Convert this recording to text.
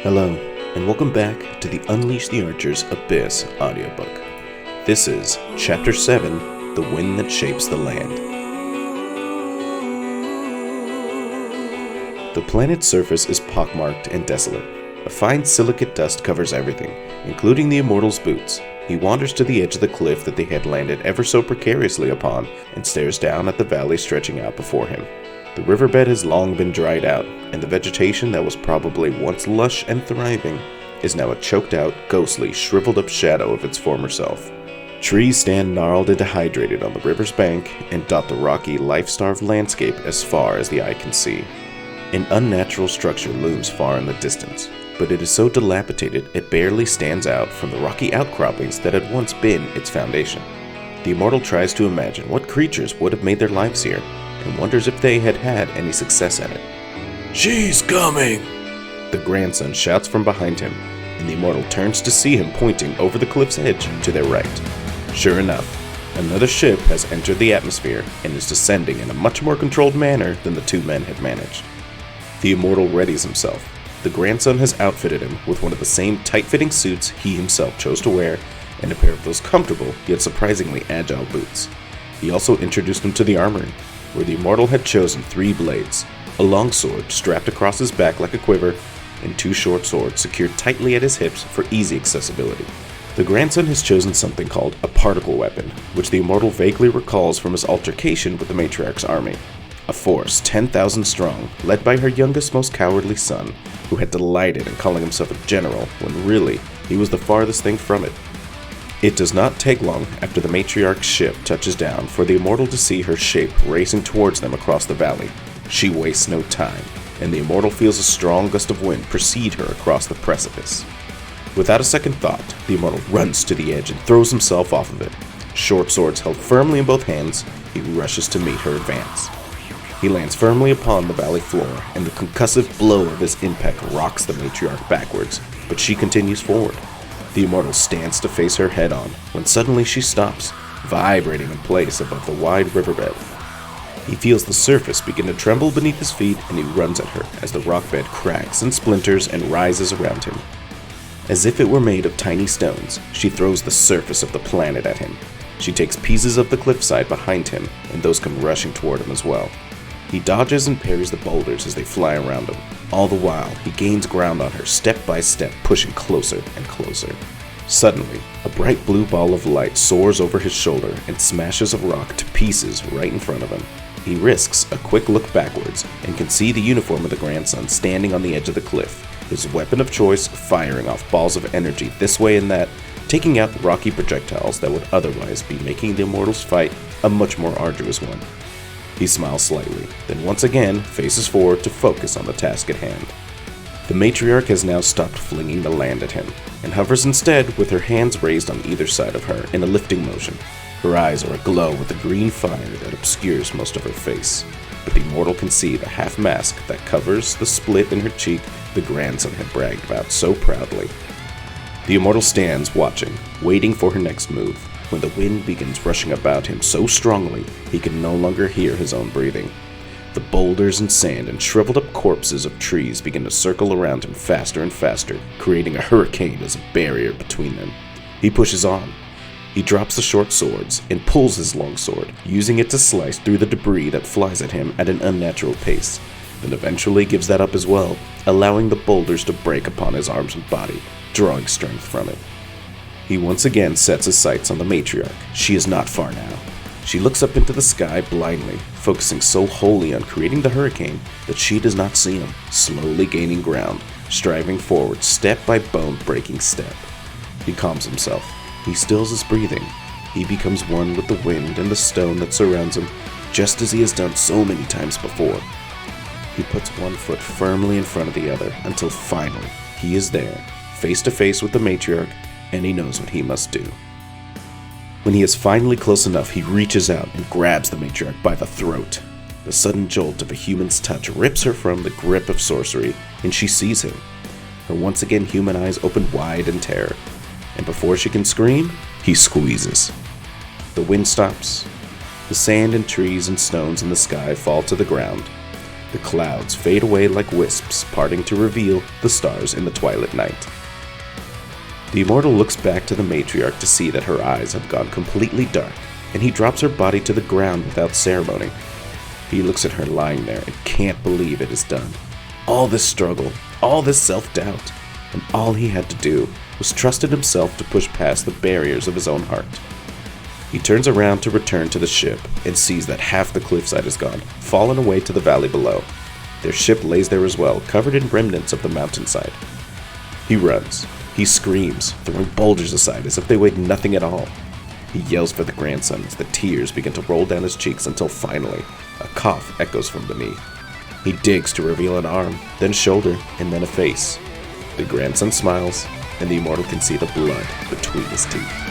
Hello, and welcome back to the Unleash the Archer's Abyss audiobook. This is Chapter 7, The Wind That Shapes the Land. The planet's surface is pockmarked and desolate. A fine silicate dust covers everything, including the Immortal's boots. He wanders to the edge of the cliff that they had landed ever so precariously upon and stares down at the valley stretching out before him. The riverbed has long been dried out, and the vegetation that was probably once lush and thriving is now a choked-out, ghostly, shriveled-up shadow of its former self. Trees stand gnarled and dehydrated on the river's bank and dot the rocky, life-starved landscape as far as the eye can see. An unnatural structure looms far in the distance, but it is so dilapidated it barely stands out from the rocky outcroppings that had once been its foundation. The Immortal tries to imagine what creatures would have made their lives here, and wonders if they had had any success at it. "She's coming!" The grandson shouts from behind him, and the Immortal turns to see him pointing over the cliff's edge to their right. Sure enough, another ship has entered the atmosphere and is descending in a much more controlled manner than the two men had managed. The Immortal readies himself. The grandson has outfitted him with one of the same tight-fitting suits he himself chose to wear, and a pair of those comfortable yet surprisingly agile boots. He also introduced him to the armory, where the Immortal had chosen 3 blades, a long sword strapped across his back like a quiver, and 2 short swords secured tightly at his hips for easy accessibility. The grandson has chosen something called a particle weapon, which the Immortal vaguely recalls from his altercation with the Matriarch's army. A force 10,000 strong, led by her youngest, most cowardly son, who had delighted in calling himself a general when really he was the farthest thing from it. It does not take long after the Matriarch's ship touches down for the Immortal to see her shape racing towards them across the valley. She wastes no time, and the Immortal feels a strong gust of wind precede her across the precipice. Without a second thought, the Immortal runs to the edge and throws himself off of it. Short swords held firmly in both hands, he rushes to meet her advance. He lands firmly upon the valley floor, and the concussive blow of his impact rocks the Matriarch backwards, but she continues forward. The Immortal stands to face her head-on, when suddenly she stops, vibrating in place above the wide riverbed. He feels the surface begin to tremble beneath his feet, and he runs at her as the rock bed cracks and splinters and rises around him. As if it were made of tiny stones, she throws the surface of the planet at him. She takes pieces of the cliffside behind him, and those come rushing toward him as well. He dodges and parries the boulders as they fly around him. All the while, he gains ground on her step by step, pushing closer and closer. Suddenly, a bright blue ball of light soars over his shoulder and smashes a rock to pieces right in front of him. He risks a quick look backwards and can see the uniform of the grandson standing on the edge of the cliff, his weapon of choice firing off balls of energy this way and that, taking out the rocky projectiles that would otherwise be making the Immortal's fight a much more arduous one. He smiles slightly, then once again faces forward to focus on the task at hand. The Matriarch has now stopped flinging the land at him, and hovers instead with her hands raised on either side of her in a lifting motion. Her eyes are aglow with the green fire that obscures most of her face, but the Immortal can see the half mask that covers the split in her cheek the grandson had bragged about so proudly. The Immortal stands watching, waiting for her next move, when the wind begins rushing about him so strongly he can no longer hear his own breathing. The boulders and sand and shriveled up corpses of trees begin to circle around him faster and faster, creating a hurricane as a barrier between them. He pushes on. He drops the short swords and pulls his long sword, using it to slice through the debris that flies at him at an unnatural pace, then eventually gives that up as well, allowing the boulders to break upon his arms and body, drawing strength from it. He once again sets his sights on the Matriarch. She is not far now. She looks up into the sky blindly, focusing so wholly on creating the hurricane that she does not see him, slowly gaining ground, striving forward step by bone-breaking step. He calms himself. He stills his breathing. He becomes one with the wind and the stone that surrounds him, just as he has done so many times before. He puts one foot firmly in front of the other until finally he is there, face to face with the Matriarch, and he knows what he must do. When he is finally close enough, he reaches out and grabs the Matriarch by the throat. The sudden jolt of a human's touch rips her from the grip of sorcery, and she sees him. Her once again human eyes open wide in terror, and before she can scream, he squeezes. The wind stops. The sand and trees and stones in the sky fall to the ground. The clouds fade away like wisps, parting to reveal the stars in the twilight night. The Immortal looks back to the Matriarch to see that her eyes have gone completely dark, and he drops her body to the ground without ceremony. He looks at her lying there and can't believe it is done. All this struggle, all this self-doubt, and all he had to do was trust in himself to push past the barriers of his own heart. He turns around to return to the ship and sees that half the cliffside is gone, fallen away to the valley below. Their ship lays there as well, covered in remnants of the mountainside. He runs. He screams, throwing boulders aside as if they weighed nothing at all. He yells for the grandson as the tears begin to roll down his cheeks until finally, a cough echoes from beneath. He digs to reveal an arm, then a shoulder, and then a face. The grandson smiles, and the Immortal can see the blood between his teeth.